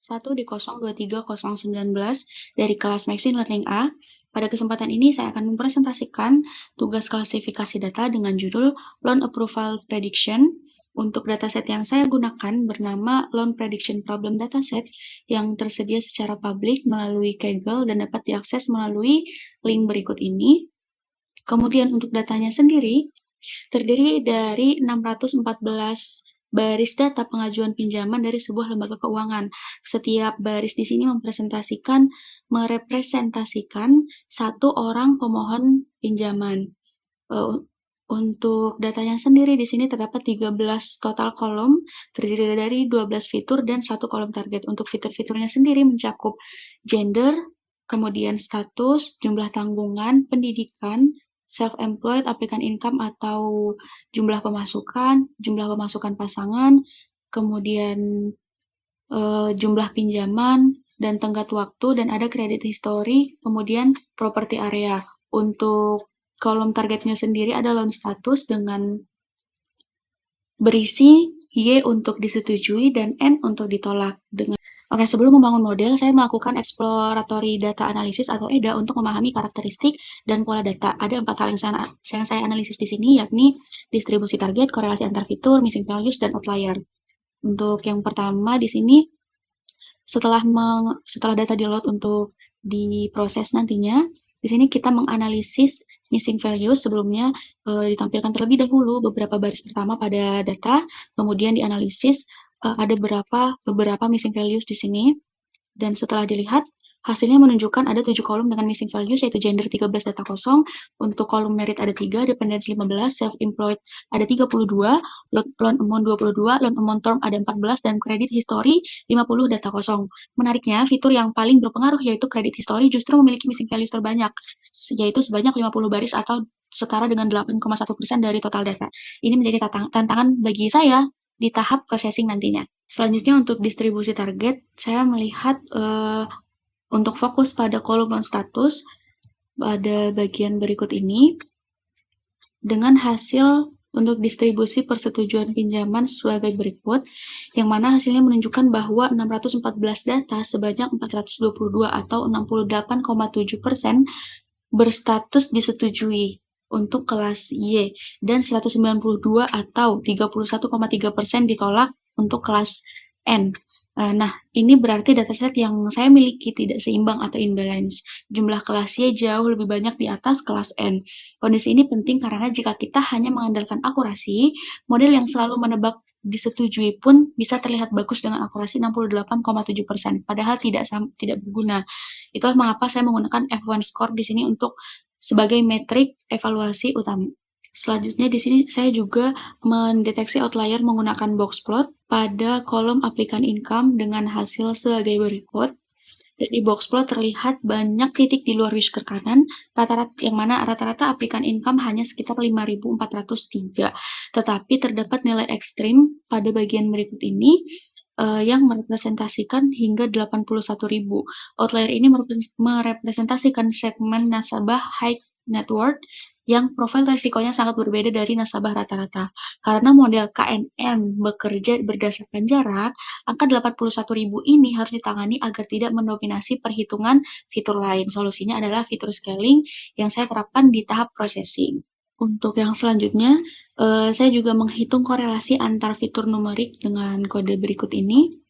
1 di 023019 dari kelas Machine Learning A. Pada kesempatan ini saya akan mempresentasikan tugas klasifikasi data dengan judul Loan Approval Prediction. Untuk dataset yang saya gunakan bernama Loan Prediction Problem Dataset yang tersedia secara publik melalui Kaggle dan dapat diakses melalui link berikut ini. Kemudian untuk datanya sendiri terdiri dari 614 baris data pengajuan pinjaman dari sebuah lembaga keuangan. Setiap baris di sini merepresentasikan satu orang pemohon pinjaman. Untuk datanya sendiri di sini terdapat 13 total kolom, terdiri dari 12 fitur dan 1 kolom target. Untuk fitur-fiturnya sendiri mencakup gender, kemudian status, jumlah tanggungan, pendidikan, self-employed, aplikan income atau jumlah pemasukan pasangan, kemudian jumlah pinjaman, dan tenggat waktu, dan ada credit history, kemudian property area. Untuk kolom targetnya sendiri ada loan status dengan berisi Y untuk disetujui dan N untuk ditolak. Oke, sebelum membangun model, saya melakukan exploratory data analysis atau EDA untuk memahami karakteristik dan pola data. Ada 4 hal yang saya analisis di sini, yakni distribusi target, korelasi antar fitur, missing values, dan outlier. Untuk yang pertama di sini, setelah data di-load untuk diproses nantinya, di sini kita menganalisis missing values. Sebelumnya ditampilkan terlebih dahulu beberapa baris pertama pada data, kemudian dianalisis ada beberapa missing values di sini, dan setelah dilihat hasilnya menunjukkan ada 7 kolom dengan missing values, yaitu gender 13 data kosong, untuk kolom merit ada 3, dependence 15, self-employed ada 32, loan amount 22, loan amount term ada 14, dan credit history 50 data kosong. Menariknya, fitur yang paling berpengaruh yaitu credit history justru memiliki missing values terbanyak, yaitu sebanyak 50 baris atau setara dengan 8,1% dari total data. Ini menjadi tantangan bagi saya di tahap processing nantinya. Selanjutnya untuk distribusi target, saya melihat untuk fokus pada kolom loan status pada bagian berikut ini dengan hasil untuk distribusi persetujuan pinjaman sebagai berikut, yang mana hasilnya menunjukkan bahwa 614 data sebanyak 422 atau 68,7% berstatus disetujui untuk kelas Y, dan 192 atau 31,3% ditolak untuk kelas N. Nah, ini berarti dataset yang saya miliki tidak seimbang atau imbalance. Jumlah kelas Y jauh lebih banyak di atas kelas N. Kondisi ini penting karena jika kita hanya mengandalkan akurasi, model yang selalu menebak disetujui pun bisa terlihat bagus dengan akurasi 68,7%, padahal tidak berguna. Itulah mengapa saya menggunakan F1 score di sini untuk sebagai metrik evaluasi utama. Selanjutnya di sini saya juga mendeteksi outlier menggunakan box plot pada kolom aplikan income dengan hasil sebagai berikut. Di box plot terlihat banyak titik di luar whisker kanan, yang mana rata-rata aplikan income hanya sekitar 5.403. Tetapi terdapat nilai ekstrim pada bagian berikut ini yang merepresentasikan hingga 81.000. Outlier ini merepresentasikan segmen nasabah high net worth yang profil resikonya sangat berbeda dari nasabah rata-rata. Karena model KNN bekerja berdasarkan jarak, angka 81.000 ini harus ditangani agar tidak mendominasi perhitungan fitur lain. Solusinya adalah fitur scaling yang saya terapkan di tahap processing. Untuk yang selanjutnya, saya juga menghitung korelasi antar fitur numerik dengan kode berikut ini.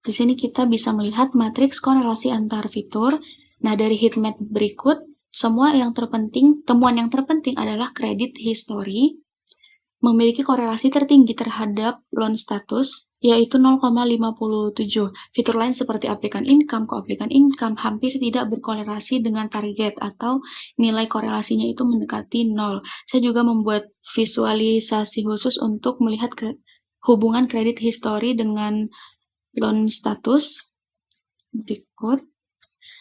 Di sini kita bisa melihat matriks korelasi antar fitur. Nah, dari heatmap berikut, temuan yang terpenting adalah credit history memiliki korelasi tertinggi terhadap loan status, yaitu 0,57. Fitur lain seperti aplikan income, koaplikan income hampir tidak berkorelasi dengan target atau nilai korelasinya itu mendekati 0. Saya juga membuat visualisasi khusus untuk melihat hubungan kredit history dengan loan status berikut.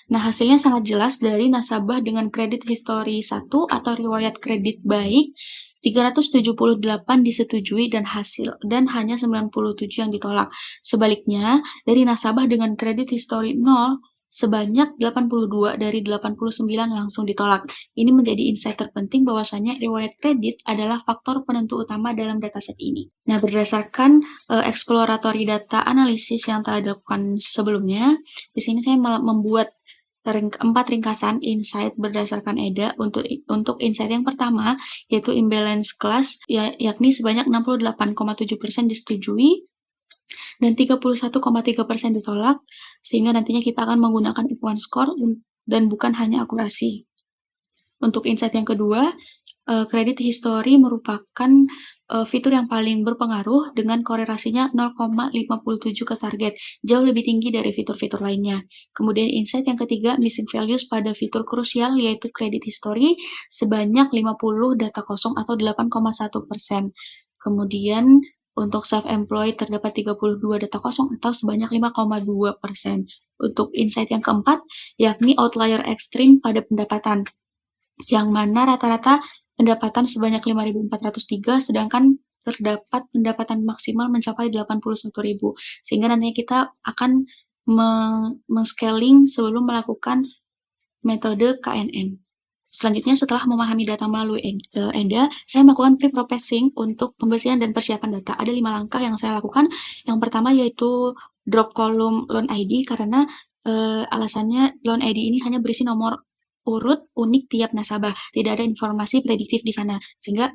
Nah, hasilnya sangat jelas dari nasabah dengan kredit history 1 atau riwayat kredit baik, 378 disetujui dan hanya 97 yang ditolak. Sebaliknya, dari nasabah dengan kredit history 0 sebanyak 82 dari 89 langsung ditolak. Ini menjadi insight terpenting bahwasanya riwayat kredit adalah faktor penentu utama dalam dataset ini. Nah, berdasarkan exploratory data analisis yang telah dilakukan sebelumnya, di sini saya membuat 4 ringkasan insight berdasarkan EDA. Untuk insight yang pertama, yaitu imbalance class, yakni sebanyak 68,7% disetujui, dan 31,3% ditolak, sehingga nantinya kita akan menggunakan F1 score dan bukan hanya akurasi. Untuk insight yang kedua, credit history merupakan fitur yang paling berpengaruh dengan korelasinya 0,57 ke target, jauh lebih tinggi dari fitur-fitur lainnya. Kemudian insight yang ketiga, missing values pada fitur krusial yaitu credit history sebanyak 50 data kosong atau 8,1%. Kemudian untuk self-employed terdapat 32 data kosong atau sebanyak 5,2%. Untuk insight yang keempat, yakni outlier ekstrim pada pendapatan, yang mana rata-rata pendapatan sebanyak 5.403, sedangkan terdapat pendapatan maksimal mencapai 81.000, sehingga nantinya kita akan men-scaling sebelum melakukan metode KNN. Selanjutnya, setelah memahami data melalui EDA, saya melakukan pre-processing untuk pembersihan dan persiapan data. Ada 5 langkah yang saya lakukan. Yang pertama yaitu drop kolom loan ID, karena alasannya loan ID ini hanya berisi nomor urut unik tiap nasabah, tidak ada informasi prediktif di sana, sehingga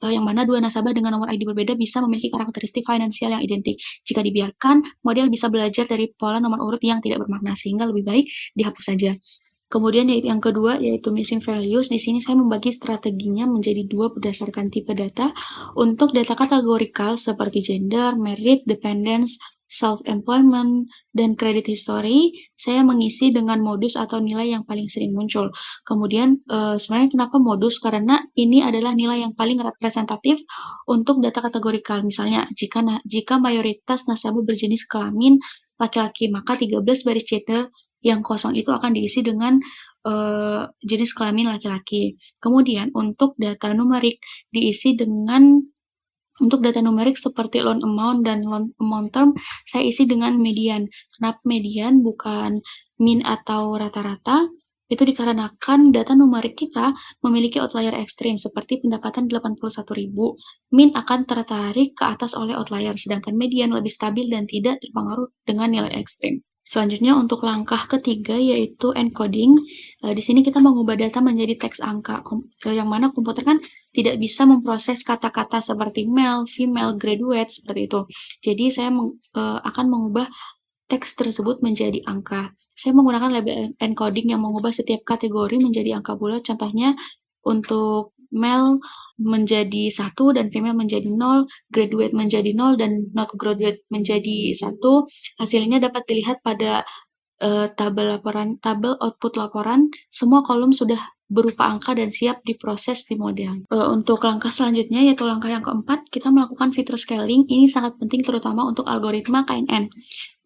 yang mana dua nasabah dengan nomor ID berbeda bisa memiliki karakteristik finansial yang identik. Jika dibiarkan, model bisa belajar dari pola nomor urut yang tidak bermakna, sehingga lebih baik dihapus saja. Kemudian yang kedua yaitu missing values. Di sini saya membagi strateginya menjadi 2 berdasarkan tipe data. Untuk data kategorikal seperti gender, merit, dependence, self-employment, dan credit history, saya mengisi dengan modus atau nilai yang paling sering muncul. Kemudian sebenarnya kenapa modus? Karena ini adalah nilai yang paling representatif untuk data kategorikal. Misalnya jika mayoritas nasabah berjenis kelamin laki-laki, maka 13 baris gender yang kosong itu akan diisi dengan jenis kelamin laki-laki. Kemudian untuk data numerik diisi dengan untuk data numerik seperti loan amount dan loan amount term, saya isi dengan median. Kenapa median bukan min atau rata-rata? Itu dikarenakan data numerik kita memiliki outlier ekstrim seperti pendapatan 81.000. Min akan tertarik ke atas oleh outlier, sedangkan median lebih stabil dan tidak terpengaruh dengan nilai ekstrim. Selanjutnya untuk langkah ketiga yaitu encoding. Di sini kita mengubah data menjadi teks angka, yang mana komputer kan tidak bisa memproses kata-kata seperti male, female, graduate, seperti itu. Jadi saya akan mengubah teks tersebut menjadi angka. Saya menggunakan label encoding yang mengubah setiap kategori menjadi angka bulat. Contohnya untuk male menjadi 1 dan female menjadi 0, graduate menjadi 0, dan not graduate menjadi 1. Hasilnya dapat dilihat pada tabel output laporan. Semua kolom sudah berupa angka dan siap diproses di model. Untuk langkah selanjutnya yaitu langkah yang keempat, kita melakukan fitur scaling. Ini sangat penting terutama untuk algoritma KNN.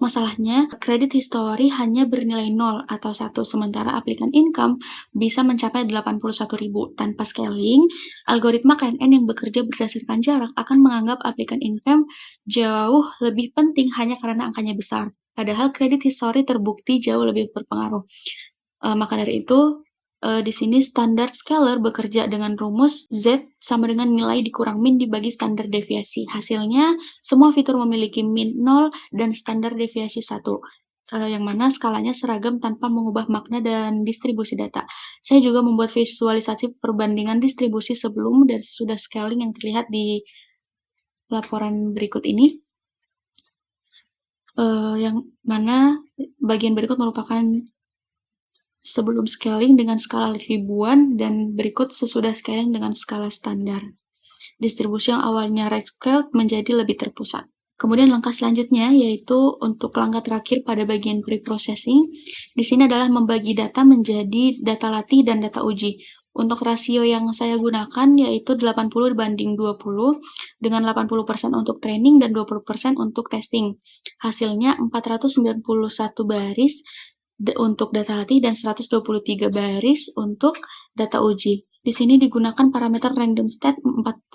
Masalahnya, credit history hanya bernilai 0 atau 1, sementara applicant income bisa mencapai 81.000. Tanpa scaling, algoritma KNN yang bekerja berdasarkan jarak akan menganggap applicant income jauh lebih penting hanya karena angkanya besar. Padahal credit history terbukti jauh lebih berpengaruh. Maka dari itu, di sini standar scaler bekerja dengan rumus Z sama dengan nilai dikurang min dibagi standar deviasi. Hasilnya, semua fitur memiliki min 0 dan standar deviasi 1, yang mana skalanya seragam tanpa mengubah makna dan distribusi data. Saya juga membuat visualisasi perbandingan distribusi sebelum dan sesudah scaling yang terlihat di laporan berikut ini. Yang mana bagian berikut merupakan sebelum scaling dengan skala ribuan dan berikut sesudah scaling dengan skala standar. Distribusi yang awalnya right scale menjadi lebih terpusat. Kemudian langkah selanjutnya yaitu untuk langkah terakhir pada bagian pre-processing. Di sini adalah membagi data menjadi data latih dan data uji. Untuk rasio yang saya gunakan yaitu 80 banding 20, dengan 80% untuk training dan 20% untuk testing. Hasilnya 491 baris untuk data latih dan 123 baris untuk data uji. Di sini digunakan parameter random stat 42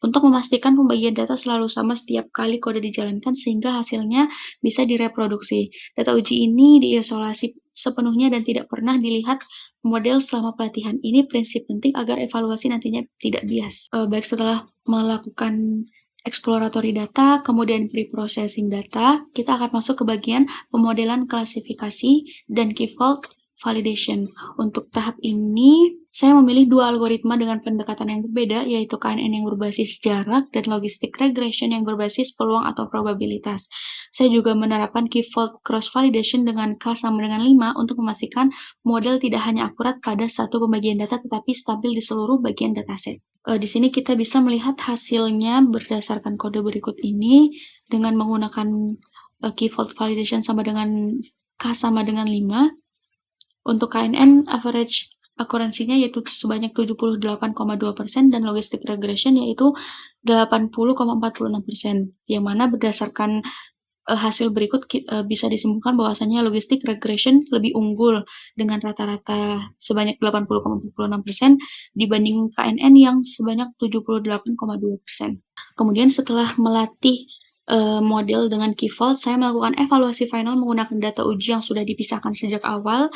untuk memastikan pembagian data selalu sama setiap kali kode dijalankan sehingga hasilnya bisa direproduksi. Data uji ini diisolasi sepenuhnya dan tidak pernah dilihat model selama pelatihan. Ini prinsip penting agar evaluasi nantinya tidak bias. Baik, setelah melakukan exploratory data, kemudian pre-processing data, kita akan masuk ke bagian pemodelan klasifikasi dan key vault validation. Untuk tahap ini, saya memilih dua algoritma dengan pendekatan yang berbeda, yaitu KNN yang berbasis jarak dan logistic regression yang berbasis peluang atau probabilitas. Saya juga menerapkan key vault cross validation dengan K sama dengan 5 untuk memastikan model tidak hanya akurat pada satu pembagian data, tetapi stabil di seluruh bagian dataset. Di sini kita bisa melihat hasilnya berdasarkan kode berikut ini dengan menggunakan key vault validation sama dengan K sama dengan 5. Untuk KNN, average akuransinya yaitu sebanyak 78,2% dan logistic regression yaitu 80,46%, yang mana berdasarkan hasil berikut bisa disimpulkan bahwasanya logistic regression lebih unggul dengan rata-rata sebanyak 80,46% dibanding KNN yang sebanyak 78,2%. Kemudian setelah melatih model dengan key vault, saya melakukan evaluasi final menggunakan data uji yang sudah dipisahkan sejak awal,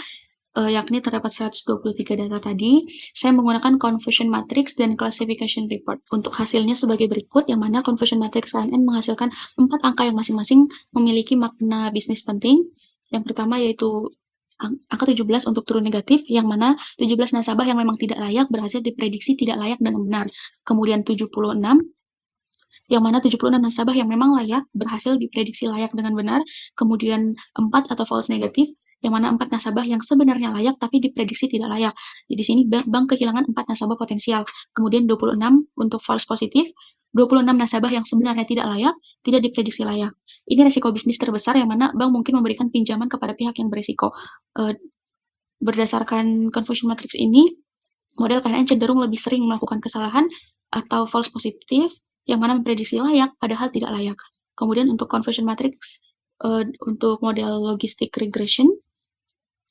yakni terdapat 123 data tadi. Saya menggunakan confusion matrix dan classification report. Untuk hasilnya sebagai berikut, yang mana confusion matrix KNN menghasilkan 4 angka yang masing-masing memiliki makna bisnis penting. Yang pertama yaitu angka 17 untuk true negatif, yang mana 17 nasabah yang memang tidak layak berhasil diprediksi tidak layak dengan benar. Kemudian 76, yang mana 76 nasabah yang memang layak berhasil diprediksi layak dengan benar. Kemudian 4 atau false negatif, yang mana 4 nasabah yang sebenarnya layak tapi diprediksi tidak layak. Jadi di sini bank kehilangan 4 nasabah potensial. Kemudian 26 untuk false positif, 26 nasabah yang sebenarnya tidak layak, tidak diprediksi layak. Ini resiko bisnis terbesar yang mana bank mungkin memberikan pinjaman kepada pihak yang beresiko. Berdasarkan confusion matrix ini, model KNN cenderung lebih sering melakukan kesalahan atau false positif yang mana memprediksi layak padahal tidak layak. Kemudian untuk confusion matrix untuk model logistic regression,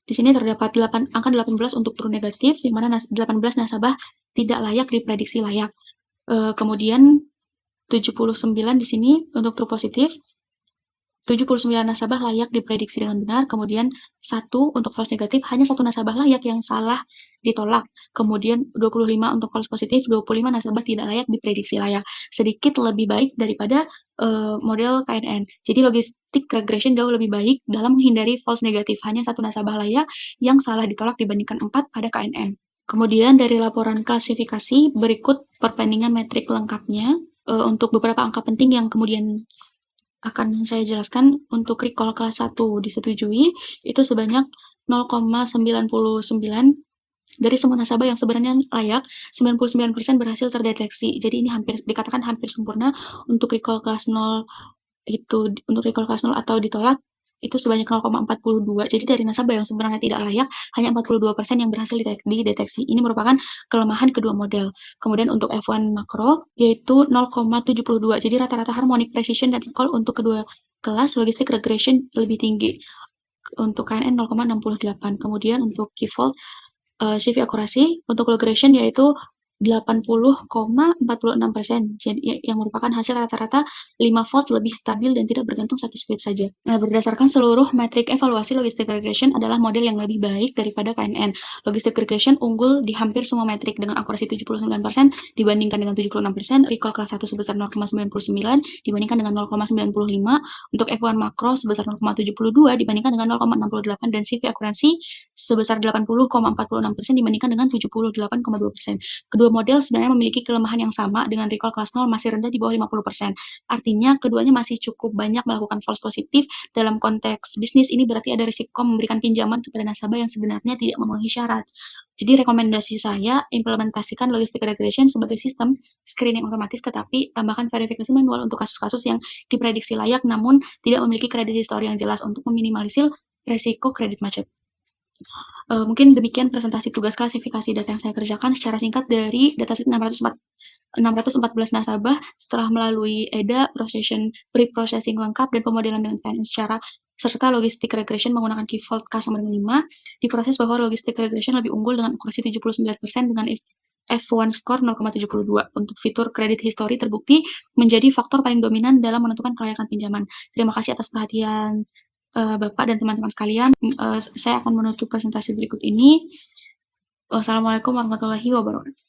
di sini terdapat angka 18 untuk true negatif, yang mana 18 nasabah tidak layak diprediksi layak. Kemudian 79 di sini untuk true positif, 79 nasabah layak diprediksi dengan benar, kemudian 1 untuk false negatif, hanya 1 nasabah layak yang salah ditolak. Kemudian 25 untuk false positif, 25 nasabah tidak layak diprediksi layak. Sedikit lebih baik daripada model KNN. Jadi logistic regression jauh lebih baik dalam menghindari false negatif, hanya 1 nasabah layak yang salah ditolak dibandingkan 4 pada KNN. Kemudian dari laporan klasifikasi, berikut perbandingan metrik lengkapnya untuk beberapa angka penting yang kemudian akan saya jelaskan. Untuk recall kelas 1 disetujui, itu sebanyak 0,99 dari semua nasabah yang sebenarnya layak, 99% berhasil terdeteksi. Jadi ini dikatakan hampir sempurna. Untuk recall kelas 0 untuk recall kelas 0 atau ditolak, itu sebanyak 0,42. Jadi dari nasabah yang sebenarnya tidak layak, hanya 42% yang berhasil dideteksi. Ini merupakan kelemahan kedua model. Kemudian untuk F1 makro, yaitu 0,72. Jadi rata-rata harmonic precision dan recall untuk kedua kelas logistic regression lebih tinggi. Untuk KNN 0,68. Kemudian untuk key vault, CV akurasi untuk regression yaitu 80,46%, jadi yang merupakan hasil rata-rata 5 volt lebih stabil dan tidak bergantung satu speed saja. Nah, berdasarkan seluruh metrik evaluasi, logistic regression adalah model yang lebih baik daripada KNN. Logistic regression unggul di hampir semua metrik dengan akurasi 79% dibandingkan dengan 76%, recall kelas 1 sebesar 0,99 dibandingkan dengan 0,95, untuk F1 makro sebesar 0,72 dibandingkan dengan 0,68, dan CV akurasi sebesar 80,46% dibandingkan dengan 78,2%. Kedua model sebenarnya memiliki kelemahan yang sama dengan recall kelas 0 masih rendah di bawah 50%. Artinya keduanya masih cukup banyak melakukan false positif. Dalam konteks bisnis ini berarti ada risiko memberikan pinjaman kepada nasabah yang sebenarnya tidak memenuhi syarat. Jadi rekomendasi saya implementasikan logistic regression sebagai sistem screening otomatis, tetapi tambahkan verifikasi manual untuk kasus-kasus yang diprediksi layak namun tidak memiliki kredit history yang jelas untuk meminimalisir resiko kredit macet. Mungkin demikian presentasi tugas klasifikasi data yang saya kerjakan secara singkat dari dataset 614 nasabah setelah melalui EDA, pre-processing lengkap, dan pemodelan dengan KNN secara serta logistic regression menggunakan key vault K sama dengan 5, diproses bahwa logistic regression lebih unggul dengan akurasi 79% dengan F1 score 0,72. Untuk fitur credit history terbukti menjadi faktor paling dominan dalam menentukan kelayakan pinjaman. Terima kasih atas perhatian Bapak dan teman-teman sekalian. Saya akan menutup presentasi berikut ini. Wassalamualaikum warahmatullahi wabarakatuh.